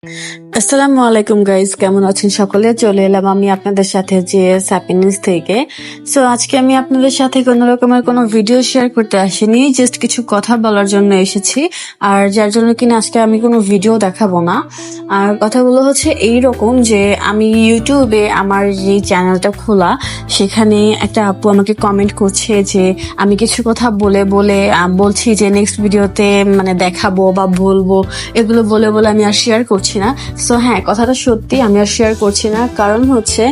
আসসালামু আলাইকুম গাইজ, কেমন আছেন সকলে? চলে এলাম আমি আপনাদের সাথে যে হ্যাপিনেস থেকে। সো আজকে আমি আপনাদের সাথে কোনো রকমের কোনো ভিডিও শেয়ার করতে আসিনি, জাস্ট কিছু কথা বলার জন্য এসেছি। আর যার জন্য কিনা আজকে আমি কোনো ভিডিও দেখাবো না। আর কথাগুলো হচ্ছে এইরকম যে আমি ইউটিউবে আমার যে চ্যানেলটা খোলা, সেখানে একটা আপু আমাকে কমেন্ট করছে যে আমি কিছু কথা বলে বলে বলছি যে নেক্সট ভিডিওতে মানে দেখাবো বা বলবো, এগুলো বলে বলে আমি আর শেয়ার করছি না। সো হ্যাঁ, কথাটা সত্যি, আমি আর শেয়ার করছি না। কারণ হচ্ছে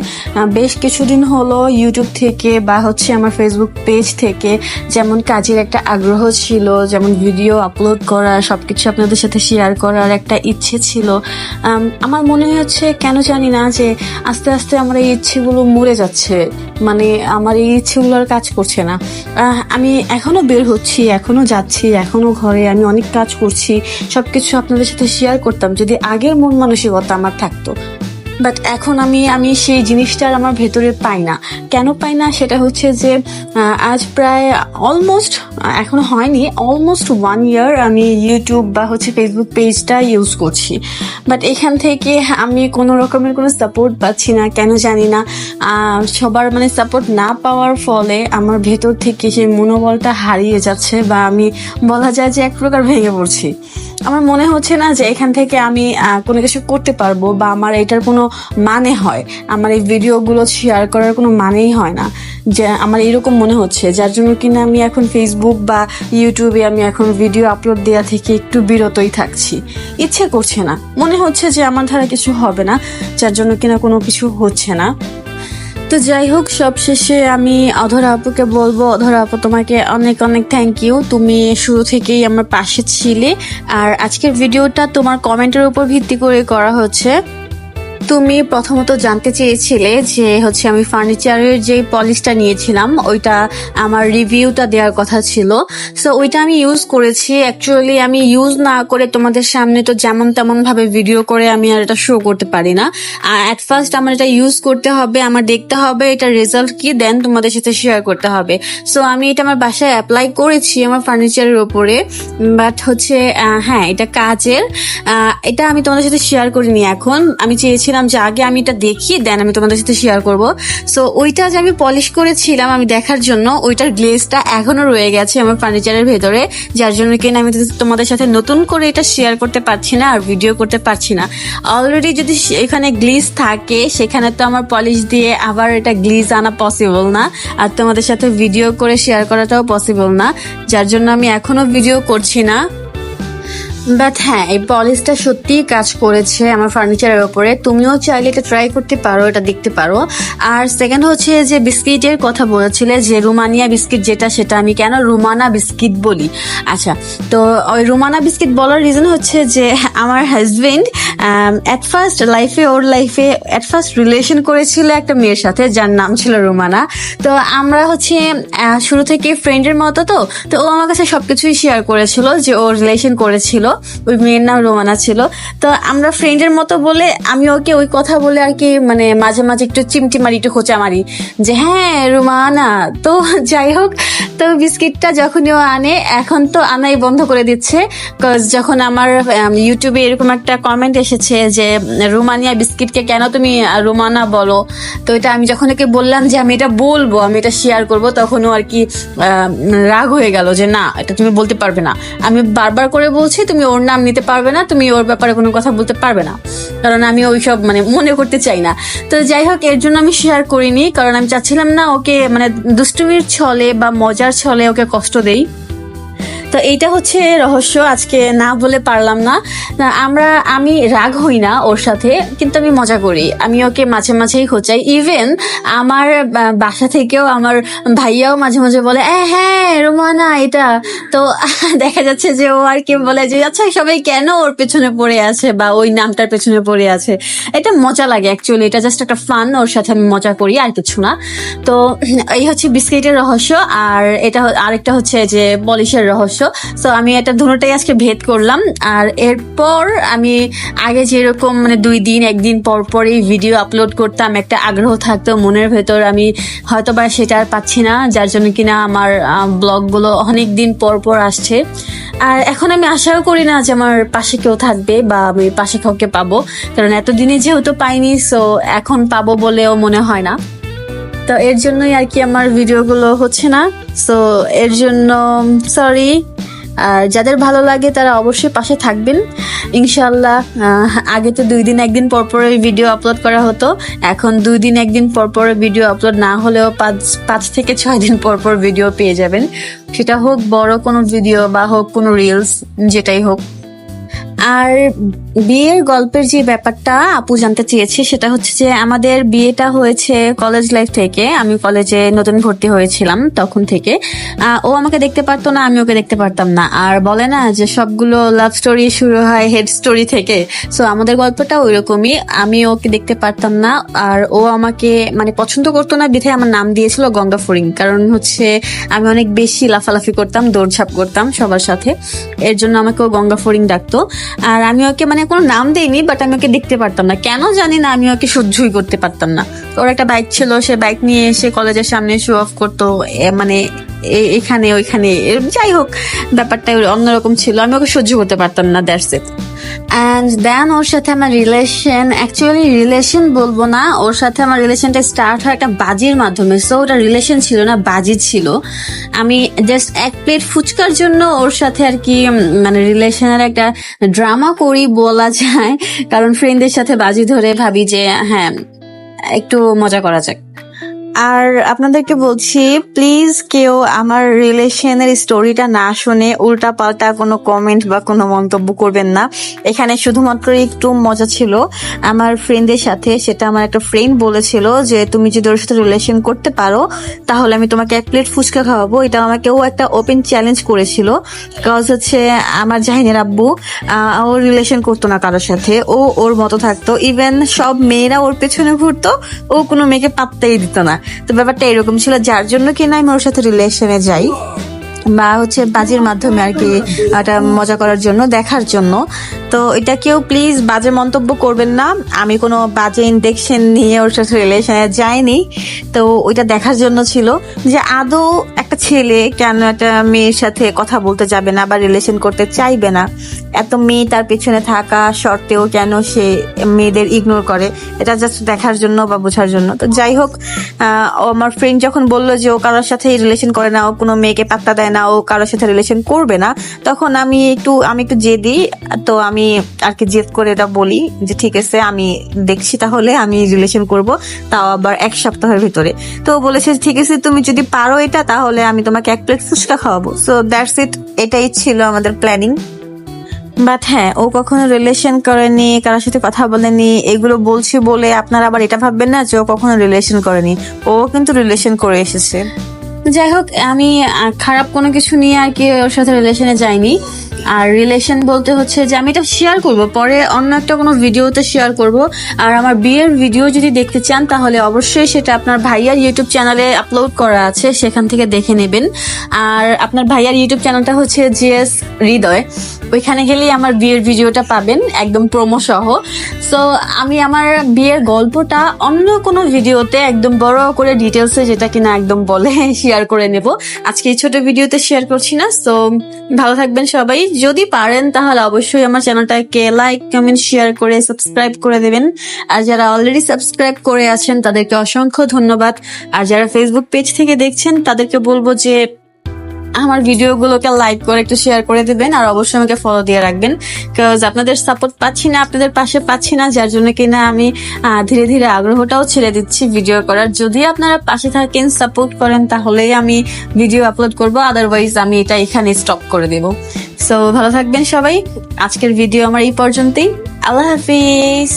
বেশ কিছুদিন হলো ইউটিউব থেকে বা হচ্ছে আমার ফেসবুক পেজ থেকে যেমন কাজের একটা আগ্রহ ছিল, যেমন ভিডিও আপলোড করা, সবকিছু আপনাদের সাথে শেয়ার করার একটা ইচ্ছে ছিল। আমার মনে হচ্ছে কেন জানি না যে আস্তে আস্তে আমার এই ইচ্ছেগুলো মরে যাচ্ছে, মানে আমার এই ইচ্ছেগুলো আর কাজ করছে না। আমি এখনো বের হচ্ছি, এখনো যাচ্ছি, এখনো ঘরে আমি অনেক কাজ করছি, সবকিছু আপনাদের সাথে শেয়ার করতাম যদি আগের মন মানসিকতা আমার থাকতো। বাট এখন আমি সেই জিনিসটা আর আমার ভেতরে পাই না। কেন পাই না সেটা হচ্ছে যে আজ প্রায় অলমোস্ট, এখনো হয়নি, অলমোস্ট 1 year আমি ইউটিউব বা হচ্ছে ফেসবুক পেজটা ইউজ করছি। বাট এখান থেকে আমি কোনো রকমের কোনো সাপোর্ট পাচ্ছি না, কেন জানি না। সবার মানে সাপোর্ট না পাওয়ার ফলে আমার ভেতর থেকে সেই মনোবলটা হারিয়ে যাচ্ছে, বা আমি বলা যায় যে এক প্রকার ভেঙে পড়ছি। আমার মনে হচ্ছে না যে এখান থেকে আমি কোনো কিছু করতে পারবো বা আমার এটার কোনো মানে হয়, আমার এই ভিডিওগুলো শেয়ার করার কোনো মানেই হয় না, যে আমার এরকম মনে হচ্ছে। যার জন্য কিনা আমি এখন ফেসবুক বা ইউটিউবে আমি এখন ভিডিও আপলোড দেওয়া থেকে একটু বিরতই থাকছি। ইচ্ছে করছে না, মনে হচ্ছে যে আমার দ্বারা কিছু হবে না, যার জন্য কিনা কোনো কিছু হচ্ছে না। তো যাই হোক, সব শেষে আমি অধরা আপুকে বলবো, অধরা আপু তোমাকে অনেক অনেক থ্যাংক ইউ, তুমি শুরু থেকেই আমার পাশে ছিলে। আর আজকের ভিডিওটা তোমার কমেন্টের উপর ভিত্তি করে করা হচ্ছে। তুমি প্রথমত জানতে চেয়েছিলে যে হচ্ছে আমি ফার্নিচারের যে পলিশটা নিয়েছিলাম ওইটা আমার রিভিউটা দেওয়ার কথা ছিল। সো ওইটা আমি ইউজ করেছি। অ্যাকচুয়ালি আমি ইউজ না করে তোমাদের সামনে তো যেমন তেমন ভাবে ভিডিও করে আমি আর এটা শো করতে পারি না। অ্যাট ফার্স্ট আমার এটা ইউজ করতে হবে, আমার দেখতে হবে এটা রেজাল্ট কি, দেন তোমাদের সাথে শেয়ার করতে হবে। সো আমি এটা আমার বাসায় অ্যাপ্লাই করেছি আমার ফার্নিচারের ওপরে। বাট হচ্ছে হ্যাঁ, এটা কাজের, এটা আমি তোমাদের সাথে শেয়ার করিনি। এখন আমি চেয়েছিলাম যে আগে আমি এটা দেখি, দেন আমি তোমাদের সাথে শেয়ার করব। সো ওইটা যে আমি পলিশ করেছিলাম আমি দেখার জন্য, ওইটার গ্লেজটা এখনো রয়ে গেছে আমার ফার্নিচারের ভেতরে, যার জন্য কিনা আমি তোমাদের সাথে নতুন করে এটা শেয়ার করতে পারছি না আর ভিডিও করতে পারছি না। অলরেডি যদি এখানে গ্লিজ থাকে সেখানে তো আমার পলিশ দিয়ে আবার এটা গ্লিজ আনা পসিবল না, আর তোমাদের সাথে ভিডিও করে শেয়ার করাটাও পসিবল না, যার জন্য আমি এখনো ভিডিও করছি না। বাট হ্যাঁ, এই পলিশটা সত্যিই কাজ করেছে আমার ফার্নিচারের ওপরে। তুমিও চাইলে এটা ট্রাই করতে পারো, এটা দেখতে পারো। আর সেকেন্ড হচ্ছে যে বিস্কিটের কথা বলেছিলে, যে রুমানিয়া বিস্কিট যেটা, সেটা আমি কেন রুমানা বিস্কিট বলি। আচ্ছা, তো ওই রুমানা বিস্কিট বলার রিজন হচ্ছে যে আমার হাজবেন্ড অ্যাট ফার্স্ট রিলেশন করেছিল একটা মেয়ের সাথে যার নাম ছিল রুমানা। তো আমরা হচ্ছে শুরু থেকে ফ্রেন্ডের মতো, তো ও আমার কাছে সবকিছুই শেয়ার করেছিল যে ও রিলেশন করেছিল, ওই মেয়ের নাম রোমানা ছিল। তো আমরা ফ্রেন্ডের মতো বলে আমি ওকে ওই কথা বলে আর কি, মানে মাঝে মাঝে একটু চিমটি মারি, একটু খোঁচা মারি যে হ্যাঁ রোমানা। তো যাই হোক, তো বিস্কিটটা যখনই ও আনে, এখন তো আনাই বন্ধ করে দিচ্ছে, কজ যখন আমার ইউটিউবে এরকম একটা কমেন্ট এসেছে যে রোমানিয়া বিস্কিটকে কেন তুমি রোমানা বলো, তো এটা আমি যখন ওকে বললাম যে আমি এটা বলবো, আমি এটা শেয়ার করবো, তখন ও আর কি রাগ হয়ে গেল যে না, এটা তুমি বলতে পারবে না। আমি বারবার করে বলছি তুমি ওর নাম নিতে পারবে না, তুমি ওর ব্যাপারে কোনো কথা বলতে পারবে না, কারণ আমি ওইসব মানে মনে করতে চাই না। তো যাই হোক, এর জন্য আমি শেয়ার করিনি, কারণ আমি চাচ্ছিলাম না ওকে মানে দুষ্টুমির ছলে বা মজার ছলে ওকে কষ্ট দেই। তো এইটা হচ্ছে রহস্য, আজকে না বলে পারলাম না। আমি রাগ হই না ওর সাথে, কিন্তু আমি মজা করি, আমি ওকে মাঝে মাঝেই খোঁচাই। ইভেন আমার বাসা থেকেও আমার ভাইয়াও মাঝে মাঝে বলে হ্যাঁ রোমানা এটা। তো দেখা যাচ্ছে যে ও আর কি বলে যে আচ্ছা সবাই কেন ওর পেছনে পড়ে আছে বা ওই নামটার পেছনে পড়ে আছে। এটা মজা লাগে অ্যাকচুয়ালি, এটা জাস্ট একটা ফান, ওর সাথে আমি মজা করি, আর কিছু না। তো এই হচ্ছে বিস্কিটের রহস্য। আর এটা আরেকটা হচ্ছে যে পলিশের রহস্য। আসো। সো আমি এটা দুটোটাই আজকে ভেদ করলাম। আর এরপর আমি আগে যেরকম মানে 2 দিন 1 দিন পর পরই ভিডিও আপলোড করতাম, একটা আগ্রহ থাকতো মনের ভেতর, আমি হয়তো বা সেটা আর পাচ্ছি না, যার জন্য কিনা আমার ব্লগগুলো অনেক দিন পর পর আসছে। আর এখন আমি আশাও করি না যে আমার পাশে কেউ থাকবে বা আমি পাশে কাউকে পাবো, কারণ এতদিনে যেহেতু পাইনি, সো এখন পাবো বলেও মনে হয় না। তো এর জন্যই আর কি আমার ভিডিওগুলো হচ্ছে না। সো এর জন্য সরি। আর যাদের ভালো লাগে তারা অবশ্যই পাশে থাকবেন ইনশাল্লাহ। আগে তো 2 দিন 1 দিন পর পর ভিডিও আপলোড করা হতো, এখন 2 দিন 1 দিন পর পর ভিডিও আপলোড না হলেও 5 থেকে 6 দিন পর পর ভিডিও পেয়ে যাবেন, সেটা হোক বড় কোনো ভিডিও বা হোক কোনো রিলস, যেটাই হোক। আর বিয়ের গল্পের যে ব্যাপারটা আপু জানতে চেয়েছে, সেটা হচ্ছে যে আমাদের বিয়েটা হয়েছে কলেজ লাইফ থেকে। আমি কলেজে নতুন ভর্তি হয়েছিলাম তখন থেকে। ও আমাকে দেখতে পারতো না, আমি ওকে দেখতে পারতাম না। আর বলে না যে সবগুলো লাভ স্টোরি শুরু হয় হেড স্টোরি থেকে, সো আমাদের গল্পটা ওইরকমই। আমি ওকে দেখতে পারতাম না, আর ও আমাকে মানে পছন্দ করতো না, বিধায় আমার নাম দিয়েছিল গঙ্গা ফড়িং। কারণ হচ্ছে আমি অনেক বেশি লাফালাফি করতাম, দৌড়ঝাঁপ করতাম সবার সাথে, এর জন্য আমাকে ও গঙ্গা ফড়িং ডাকতো। আর আমি ওকে মানে কোনো নাম দেইনি, বাট আমি ওকে দেখতে পারতাম না, কেন জানি না, আমি ওকে সহ্যই করতে পারতাম না। ওর একটা বাইক ছিল, সে বাইক নিয়ে এসে কলেজের সামনে শো অফ করতো, মানে এখানে ওইখানে, যাই হোক ব্যাপারটা অন্যরকম ছিল, আমি ওকে সহ্য করতে পারতাম না, দ্যাটস ইট। অ্যান্ড দেন ওর সাথে আমার রিলেশন, অ্যাকচুয়ালি রিলেশন বলবো না, ওর সাথে আমার রিলেশনটা স্টার্ট হয় একটা বাজির মাধ্যমে। সো ওটা রিলেশন ছিল না, বাজি ছিল। আমি জাস্ট 1 প্লেট ফুচকার জন্য ওর সাথে আর কি মানে রিলেশনের একটা ড্রামা করি বলা যায়, কারণ ফ্রেন্ডদের সাথে বাজি ধরে ভাবি যে হ্যাঁ একটু মজা করা যাক। আর আপনাদেরকে বলছি, প্লিজ কেউ আমার রিলেশনের স্টোরিটা না শুনে উল্টা পাল্টা কোনো কমেন্ট বা কোনো মন্তব্য করবেন না। এখানে শুধুমাত্র একটু মজা ছিল আমার ফ্রেন্ডের সাথে। সেটা আমার একটা ফ্রেন্ড বলেছিল যে তুমি যদি ওর সাথে রিলেশন করতে পারো তাহলে আমি তোমাকে 1 প্লেট ফুচকা খাওয়াবো। এটা আমাকে ও একটা ওপেন চ্যালেঞ্জ করেছিল, কজ হচ্ছে আমার জাহিনের আব্বু ও রিলেশন করতো না কারোর সাথে, ও ওর মতো থাকতো, ইভেন সব মেয়েরা ওর পেছনে ঘুরতো, ও কোনো মেয়েকে পাত্তাই দিত না। তো ব্যাপারটা এরকম ছিল, যার জন্য কিনা আমি ওর সাথে রিলেশনে যাই, বা হচ্ছে বাজির মাধ্যমে আর কি, এটা মজা করার জন্য, দেখার জন্য। তো এটা কেউ প্লিজ বাজে মন্তব্য করবেন না, আমি কোনো বাজে ইনজেকশন নিয়ে ওর সাথে রিলেশনে যাইনি। তো ওইটা দেখার জন্য ছিল যে আদৌ একটা ছেলে কেন একটা মেয়ের সাথে কথা বলতে যাবে না বা রিলেশন করতে চাইবে না, এত মেয়ে তার পেছনে থাকা সত্ত্বেও কেন সে মেয়েদের ইগনোর করে, এটা জাস্ট দেখার জন্য বা বোঝার জন্য। তো যাই হোক, আমার ফ্রেন্ড যখন বললো যে ও কারোর সাথে রিলেশন করে না, ও কোনো মেয়েকে পাত্তা দেয় না, ও কারোর সাথে রিলেশন করবে না, তখন আমি একটু জেদি। তো আমি আর কি জেদ করে এটা বলি যে ঠিক আছে আমি দেখছি, তাহলে আমি রিলেশন করব, তাও আবার 1 সপ্তাহের ভিতরে। তো বলেছে ঠিক আছে তুমি যদি পারো এটা, তাহলে আমি তোমাকে 1 প্লেট ফুচকা খাওয়াবো। সো দ্যাটস ইট, এটাই ছিল আমাদের প্ল্যানিং। বাট হ্যাঁ, ও কখনো রিলেশন করেনি, কারোর সাথে কথা বলেনি। এগুলো বলছি বলে আপনারা আবার এটা ভাববেন না যে ও কখনো রিলেশন করেনি, ও কিন্তু রিলেশন করে এসেছে। যাই হোক, আমি খারাপ কোনো কিছু নিয়ে আর কি ওর সাথে রিলেশনে যাইনি। আর রিলেশন বলতে হচ্ছে যে আমি এটা শেয়ার করব পরে, অন্য একটা কোনো ভিডিওতে শেয়ার করব। আর আমার বিয়ের ভিডিও যদি দেখতে চান তাহলে অবশ্যই সেটা আপনার ভাইয়ার ইউটিউব চ্যানেলে আপলোড করা আছে, সেখান থেকে দেখে নেবেন। আর আপনার ভাইয়ার ইউটিউব চ্যানেলটা হচ্ছে জিএস হৃদয়, ওইখানে গেলেই আমার বিয়ের ভিডিওটা পাবেন একদম প্রোমো সহ। সো আমি আমার বিয়ের গল্পটা অন্য কোনো ভিডিওতে একদম বড় করে ডিটেলসে, যেটা কিনা একদম বলে শেয়ার করে নেব, আজকে এই ছোট ভিডিওতে শেয়ার করছি না। সো ভালো থাকবেন সবাই, যদি পারেন তাহলে অবশ্যই আমার চ্যানেলটাকে লাইক কমেন্ট শেয়ার করে সাবস্ক্রাইব করে দেবেন। আর যারা অলরেডি সাবস্ক্রাইব করে আছেন তাদেরকে অসংখ্য ধন্যবাদ। আর যারা ফেসবুক পেজ থেকে দেখছেন তাদেরকে বলবো যে আমার ভিডিওগুলোকে লাইক করে একটু শেয়ার করে দিবেন, আর অবশ্যই আমাকে ফলো দিয়ে রাখবেন, বিকজ আপনাদের সাপোর্ট পাচ্ছি না, আপনাদের পাশে পাচ্ছি না, যার জন্য কিনা আমি ধীরে ধীরে আগ্রহটাও ছেড়ে দিচ্ছি ভিডিও করার। যদি আপনারা পাশে থাকেন, সাপোর্ট করেন, তাহলেই আমি ভিডিও আপলোড করব, আদারওয়াইজ আমি এটা এখানে স্টপ করে দেব। সো ভালো থাকবেন সবাই, আজকের ভিডিও আমার এই পর্যন্তই। আল্লাহ হাফিজ।